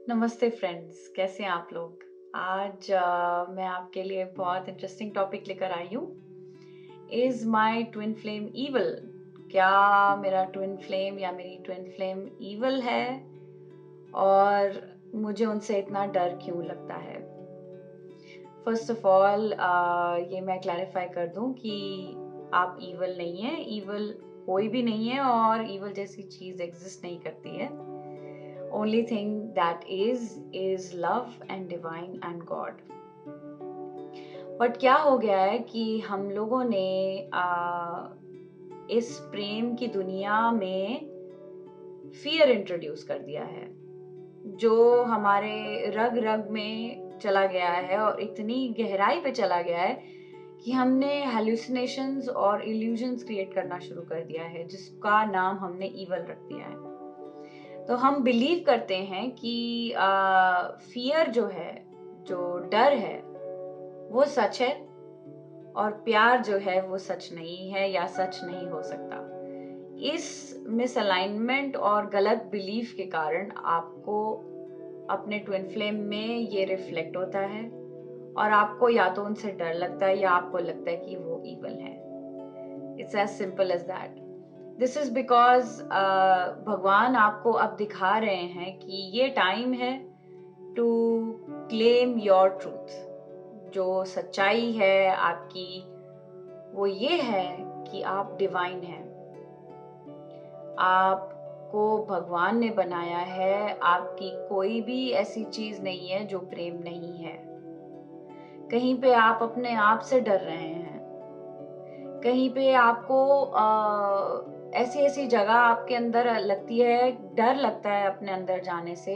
नमस्ते फ्रेंड्स, कैसे हैं आप लोग। आज मैं आपके लिए बहुत इंटरेस्टिंग टॉपिक लेकर आई हूँ। Is my twin flame evil? क्या मेरा ट्विन फ्लेम या मेरी ट्विन फ्लेम ईवल है, और मुझे उनसे इतना डर क्यों लगता है? फर्स्ट ऑफ ऑल ये मैं क्लैरिफाई कर दूं कि आप ईवल नहीं हैं। ईवल कोई भी नहीं है, और ईवल जैसी चीज़ एग्जिस्ट नहीं करती है। Only thing that is love and divine and God. But क्या हो गया है कि हम लोगों ने इस प्रेम की दुनिया में फियर इंट्रोड्यूस कर दिया है, जो हमारे रग रग में चला गया है और इतनी गहराई पे चला गया है कि हमने हेलुसिनेशंस और इल्यूजन्स क्रिएट करना शुरू कर दिया है, जिसका नाम हमने ईवल रख दिया है। तो हम बिलीव करते हैं कि फियर जो है, जो डर है, वो सच है, और प्यार जो है वो सच नहीं है या सच नहीं हो सकता। इस मिसअलाइनमेंट और गलत बिलीफ के कारण आपको अपने ट्विन फ्लेम में ये रिफ्लेक्ट होता है, और आपको या तो उनसे डर लगता है या आपको लगता है कि वो इवल है। It's as simple as that. This is because भगवान आपको अब दिखा रहे हैं कि ये टाइम है टू क्लेम योर ट्रूथ। जो सच्चाई है आपकी, वो ये है कि आप डिवाइन हैं। आपको भगवान ने बनाया है। आपकी कोई भी ऐसी चीज नहीं है जो प्रेम नहीं है। कहीं पे आप अपने आप से डर रहे हैं, कहीं पे आपको ऐसी ऐसी जगह आपके अंदर लगती है, डर लगता है अपने अंदर जाने से,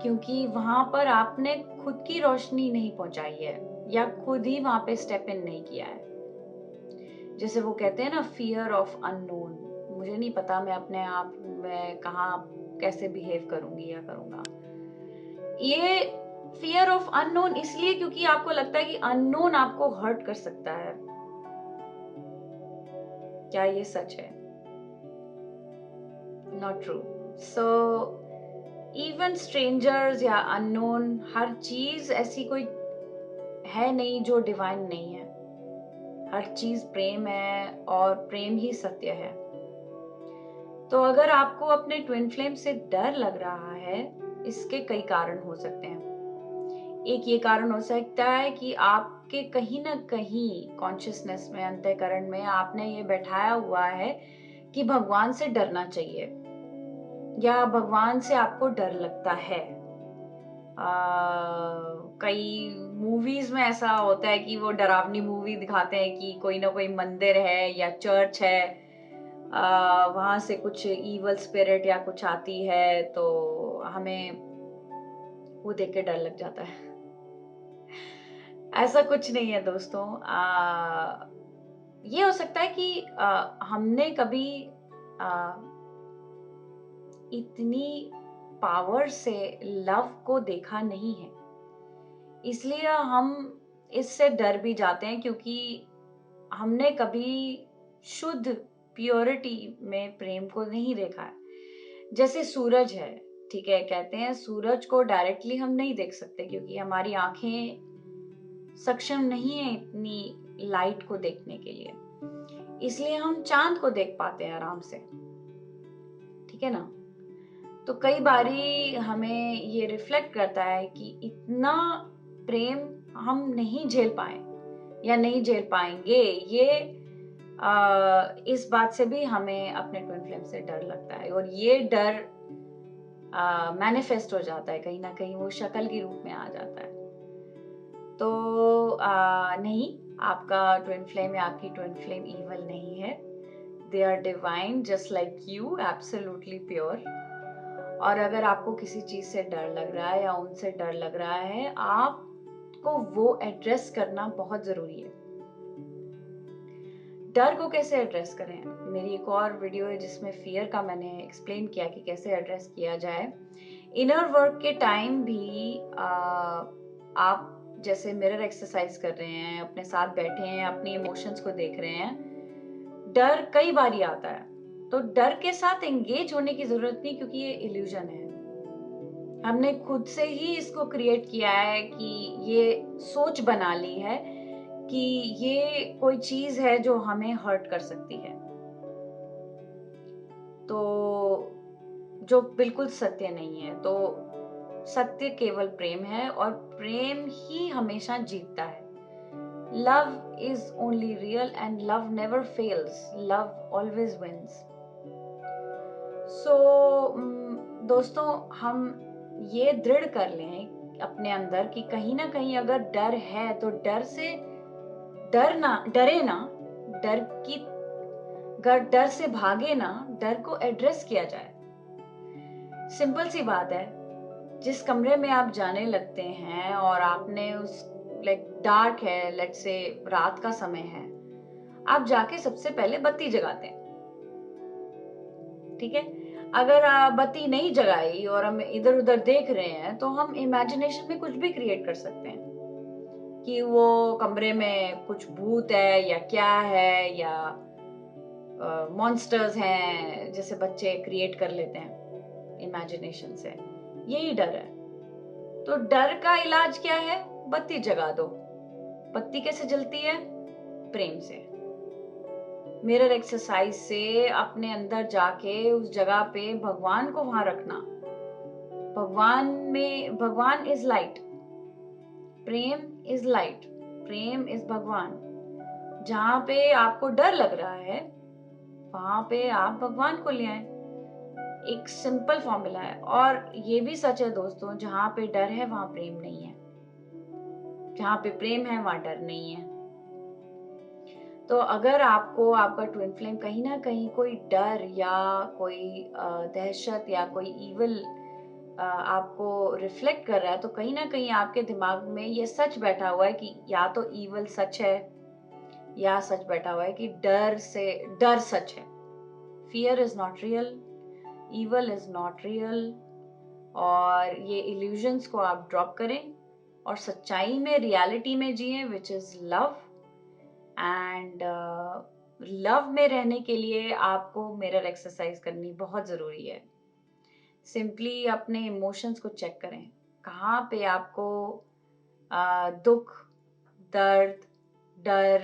क्योंकि वहां पर आपने खुद की रोशनी नहीं पहुंचाई है, या खुद ही वहां पे स्टेप इन नहीं किया है। जैसे वो कहते हैं ना, फियर ऑफ अननोन। मुझे नहीं पता मैं अपने आप में कहाँ कैसे बिहेव करूंगी या करूंगा। ये फियर ऑफ अननोन इसलिए क्योंकि आपको लगता है कि अननोन आपको हर्ट कर सकता है। क्या ये सच है? Not true. So even strangers या अननोन, हर चीज ऐसी कोई है नहीं जो डिवाइन नहीं है। हर चीज प्रेम है, और प्रेम ही सत्य है। तो अगर आपको अपने ट्विन फ्लेम से डर लग रहा है, इसके कई कारण हो सकते हैं। एक ये कारण हो सकता है कि आपके कहीं ना कहीं कॉन्शियसनेस में, अंतःकरण में आपने ये बैठाया हुआ है कि भगवान से डरना चाहिए, या भगवान से आपको डर लगता है। कई मूवीज में ऐसा होता है कि वो डरावनी मूवी दिखाते हैं कि कोई ना कोई मंदिर है या चर्च है, वहां से कुछ इवल स्पिरिट या कुछ आती है, तो हमें वो देख के डर लग जाता है। ऐसा कुछ नहीं है दोस्तों। ये हो सकता है कि हमने कभी आ, इतनी पावर से लव को देखा नहीं है, इसलिए हम इससे डर भी जाते हैं, क्योंकि हमने कभी शुद्ध प्योरिटी में प्रेम को नहीं देखा है। जैसे सूरज है, ठीक है, कहते हैं सूरज को डायरेक्टली हम नहीं देख सकते क्योंकि हमारी आंखें सक्षम नहीं है इतनी लाइट को देखने के लिए, इसलिए हम चांद को देख पाते हैं आराम से। ठीक है ना। तो कई बारी हमें ये रिफ्लेक्ट करता है कि इतना प्रेम हम नहीं झेल पाए या नहीं झेल पाएंगे। ये इस बात से भी हमें अपने ट्विन फ्लेम से डर लगता है, और ये डर मैनिफेस्ट हो जाता है, कहीं ना कहीं वो शक्ल के रूप में आ जाता है। तो नहीं, आपका ट्विन फ्लेम या आपकी ट्विन फ्लेम इवल नहीं है। They are divine just like you, absolutely pure. और अगर आपको किसी चीज से डर लग रहा है या उनसे डर लग रहा है, आपको वो एड्रेस करना बहुत जरूरी है। डर को कैसे एड्रेस करें, मेरी एक और वीडियो है जिसमें फियर का मैंने एक्सप्लेन किया कि कैसे एड्रेस किया जाए। इनर वर्क के टाइम भी आप जैसे मिरर एक्सरसाइज कर रहे हैं, अपने साथ बैठे हैं, अपनी इमोशंस को देख रहे हैं, डर कई बार आता है, तो डर के साथ एंगेज होने की जरूरत नहीं, क्योंकि ये इल्यूजन है। हमने खुद से ही इसको क्रिएट किया है कि ये सोच बना ली है कि ये कोई चीज है जो हमें हर्ट कर सकती है, तो जो बिल्कुल सत्य नहीं है। तो सत्य केवल प्रेम है और प्रेम ही हमेशा जीतता है। Love is only real and love never fails, love always wins. So दोस्तों, हम ये दृढ़ कर लें अपने अंदर कि कहीं ना कहीं अगर डर है तो डरे ना, डर की डर से भागे ना, डर को एड्रेस किया जाए। सिंपल सी बात है, जिस कमरे में आप जाने लगते हैं और आपने उस डार्क है, लेट्स से रात का समय है, आप जाके सबसे पहले बत्ती जगाते हैं, ठीक है। अगर बत्ती नहीं जगाई और हम इधर उधर देख रहे हैं तो हम इमेजिनेशन में कुछ भी क्रिएट कर सकते हैं कि वो कमरे में कुछ भूत है या क्या है, या मॉन्स्टर्स हैं, जैसे बच्चे क्रिएट कर लेते हैं इमेजिनेशन से। यही डर है। तो डर का इलाज क्या है? बत्ती जगा दो। बत्ती कैसे जलती है? प्रेम से, मिरर एक्सरसाइज से, अपने अंदर जाके उस जगह पे भगवान को वहां रखना। भगवान is light, Prem is light, Prem is भगवान। जहां पे आपको डर लग रहा है वहां पे आप भगवान को ले आए। एक सिंपल फॉर्मूला है। और ये भी सच है दोस्तों, जहां पे डर है वहां प्रेम नहीं है, जहां पे प्रेम है वहां डर नहीं है। तो अगर आपको आपका ट्विन फ्लेम कहीं ना कहीं कोई डर या कोई दहशत या कोई ईवल आपको रिफ्लेक्ट कर रहा है, तो कहीं ना कहीं आपके दिमाग में ये सच बैठा हुआ है कि या तो ईवल सच है, या सच बैठा हुआ है कि डर सच है। Fear is not real, evil is not real. और ये इल्यूजन्स को आप ड्रॉप करें और सच्चाई में, रियलिटी में जिए, which is love. And love में रहने के लिए आपको मिरर एक्सरसाइज करनी बहुत ज़रूरी है। सिंपली अपने इमोशंस को चेक करें, कहाँ पे आपको दुख, दर्द, डर,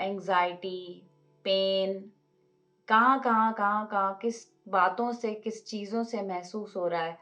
एंजाइटी, पेन, कहाँ किस बातों से, किस चीज़ों से महसूस हो रहा है,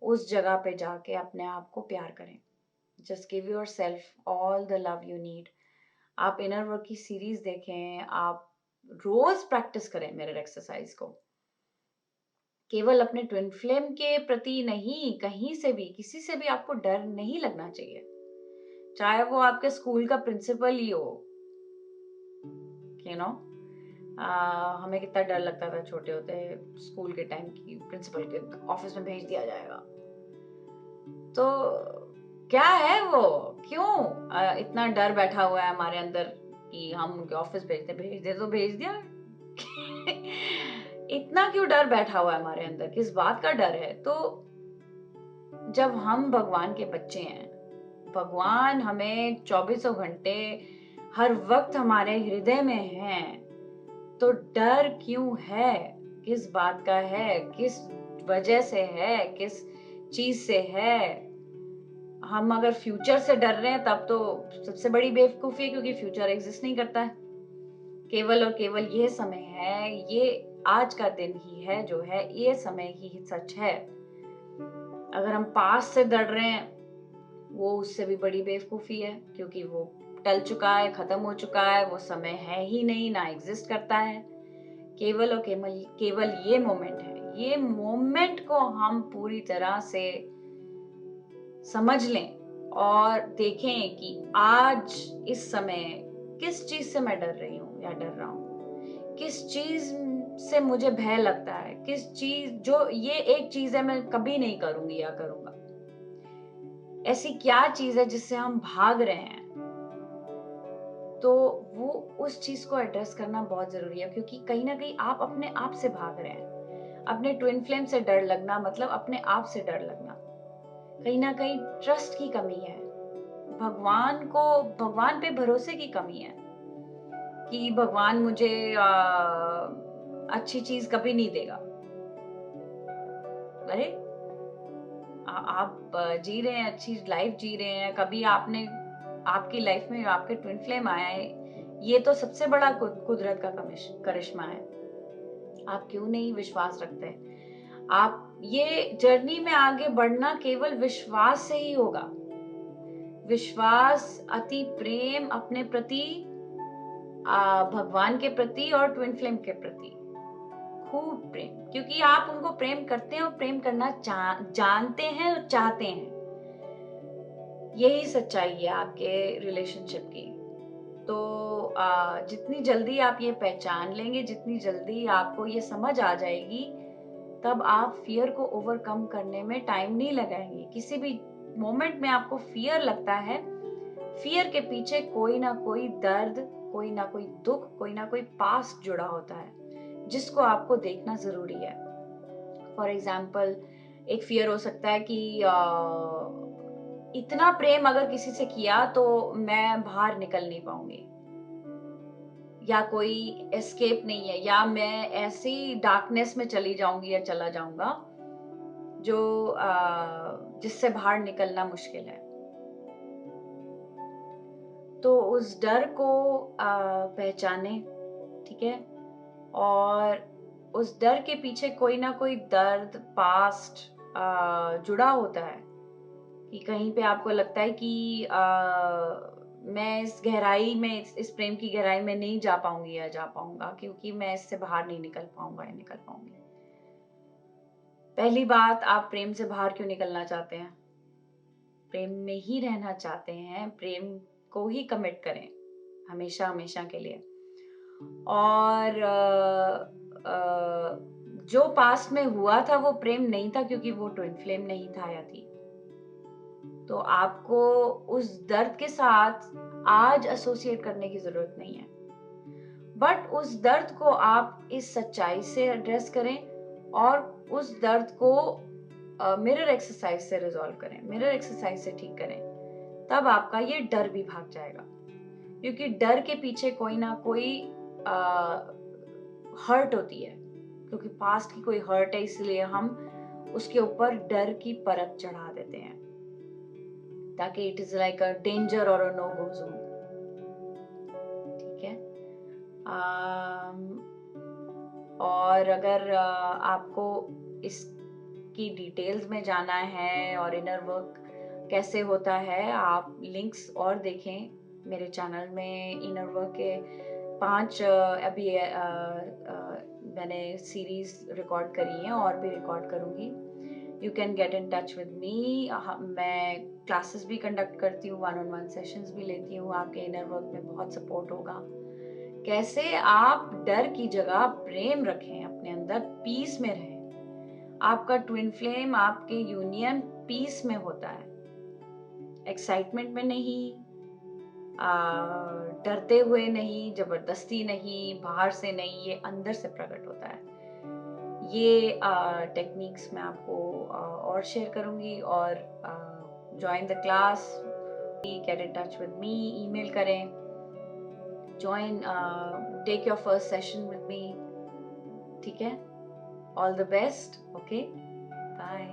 उस जगह पे जाके अपने आप को प्यार करें। Just give your self all the love you need. आप इनर वर्क की सीरीज देखें, आप रोज प्रैक्टिस करें मिरर एक्सरसाइज को। केवल अपने ट्विन फ्लेम के प्रति नहीं, कहीं से भी, किसी से भी आपको डर नहीं लगना चाहिए, चाहे वो आपके स्कूल का प्रिंसिपल ही हो। यू नो, हमें कितना डर लगता था छोटे होते स्कूल के टाइम की प्रिंसिपल के ऑफिस में भेज दिया जाएगा। तो क्या है वो, क्यों इतना डर बैठा हुआ है हमारे अंदर कि हम उनके ऑफिस भेज दे तो भेज दिया। इतना क्यों डर बैठा हुआ है हमारे अंदर, किस बात का डर है? तो जब हम भगवान के बच्चे हैं, भगवान हमें 24 घंटे हर वक्त हमारे हृदय में है, तो डर क्यों है? किस बात का है? किस वजह से है? किस चीज से है? हम अगर फ्यूचर से डर रहे हैं तब तो सबसे बड़ी बेवकूफी है, क्योंकि फ्यूचर एग्जिस्ट नहीं करता है। केवल और केवल ये समय है, ये आज का दिन ही है जो है, ये समय ही सच है। अगर हम पास्ट से डर रहे हैं, वो उससे भी बड़ी बेवकूफी है, क्योंकि वो टल चुका है, खत्म हो चुका है, वो समय है ही नहीं, ना एग्जिस्ट करता है। केवल और केवल ये मोमेंट है। ये मोमेंट को हम पूरी तरह से समझ लें और देखें कि आज इस समय किस चीज से मैं डर रही हूँ या डर रहा हूँ, किस चीज से मुझे भय लगता है, किस चीज, जो ये एक चीज है मैं कभी नहीं करूंगी या करूंगा, ऐसी क्या चीज है जिससे हम भाग रहे हैं। तो वो उस चीज को एड्रेस करना बहुत जरूरी है, क्योंकि कहीं ना कहीं आप अपने आप से भाग रहे हैं। अपने ट्विन फ्लेम से डर लगना मतलब अपने आप से डर लगना। कहीं ना कहीं ट्रस्ट की कमी है, भगवान पे भरोसे की कमी है कि भगवान मुझे अच्छी चीज कभी नहीं देगा। अरे आप जी रहे हैं, अच्छी लाइफ जी रहे हैं, कभी आपने आपकी लाइफ में आपके ट्विन फ्लेम आया है, ये तो सबसे बड़ा कुदरत का करिश्मा है। आप क्यों नहीं विश्वास रखते? आप ये जर्नी में आगे बढ़ना केवल विश्वास से ही होगा। विश्वास, अति प्रेम अपने प्रति, भगवान के प्रति और ट्विन फ्लेम के प्रति खूब प्रेम, क्योंकि आप उनको प्रेम करते हैं और प्रेम करना जानते हैं और चाहते हैं। यही सच्चाई है आपके रिलेशनशिप की। तो जितनी जल्दी आप ये पहचान लेंगे, जितनी जल्दी आपको ये समझ आ जाएगी, तब आप फियर को ओवरकम करने में टाइम नहीं लगाएंगे। किसी भी मोमेंट में आपको फियर लगता है, फियर के पीछे कोई ना कोई दर्द, कोई ना कोई दुख, कोई ना कोई पास्ट जुड़ा होता है, जिसको आपको देखना जरूरी है। फॉर एग्जाम्पल, एक फियर हो सकता है कि इतना प्रेम अगर किसी से किया तो मैं बाहर निकल नहीं पाऊंगी, या कोई एस्केप नहीं है, या मैं ऐसी डार्कनेस में चली जाऊंगी या चला जाऊंगा जो जिससे बाहर निकलना मुश्किल है। तो उस डर को पहचाने, ठीक है, और उस डर के पीछे कोई ना कोई दर्द, पास्ट जुड़ा होता है, कि कहीं पे आपको लगता है कि मैं इस गहराई में, इस प्रेम की गहराई में नहीं जा पाऊंगी या जा पाऊंगा, क्योंकि मैं इससे बाहर नहीं निकल पाऊंगा या निकल पाऊंगी। पहली बात, आप प्रेम से बाहर क्यों निकलना चाहते हैं? प्रेम में ही रहना चाहते हैं, प्रेम को ही कमिट करें हमेशा हमेशा के लिए। और जो पास्ट में हुआ था वो प्रेम नहीं था, क्योंकि वो ट्विन फ्लेम नहीं था या थी। तो आपको उस दर्द के साथ आज एसोसिएट करने की जरूरत नहीं है, बट उस दर्द को आप इस सच्चाई से एड्रेस करें और उस दर्द को मिरर एक्सरसाइज से रिजॉल्व करें, मिरर एक्सरसाइज से ठीक करें। तब आपका ये डर भी भाग जाएगा, क्योंकि डर के पीछे कोई ना कोई हर्ट होती है, क्योंकि पास्ट की कोई हर्ट है, इसलिए हम उसके ऊपर डर की परत चढ़ा देते हैं, ताकि it is like a danger और अ नो गो जोन। ठीक है। और अगर आपको इसकी डिटेल्स में जाना है और इनर वर्क कैसे होता है, आप लिंक्स और देखें मेरे चैनल में। इनर वर्क के 5 अभी मैंने सीरीज रिकॉर्ड करी हैं और भी रिकॉर्ड करूँगी। You can get in touch with मी। मैं क्लासेस भी कंडक्ट करती हूँ, 1-on-1 सेशंस भी लेती हूँ। आपके इनर वर्क में बहुत सपोर्ट होगा। कैसे आप डर की जगह प्रेम रखें, अपने अंदर पीस में रहें। आपका ट्विन फ्लेम, आपके यूनियन पीस में होता है, एक्साइटमेंट में नहीं, डरते हुए नहीं, जबरदस्ती नहीं, बाहर से नहीं, ये अंदर से प्रकट होता है। ये टेक्निक्स मैं आपको और शेयर करूंगी। और join the class, get in touch with me, email करें, join, take your first session with me. ठीक है, all the best. Okay, bye.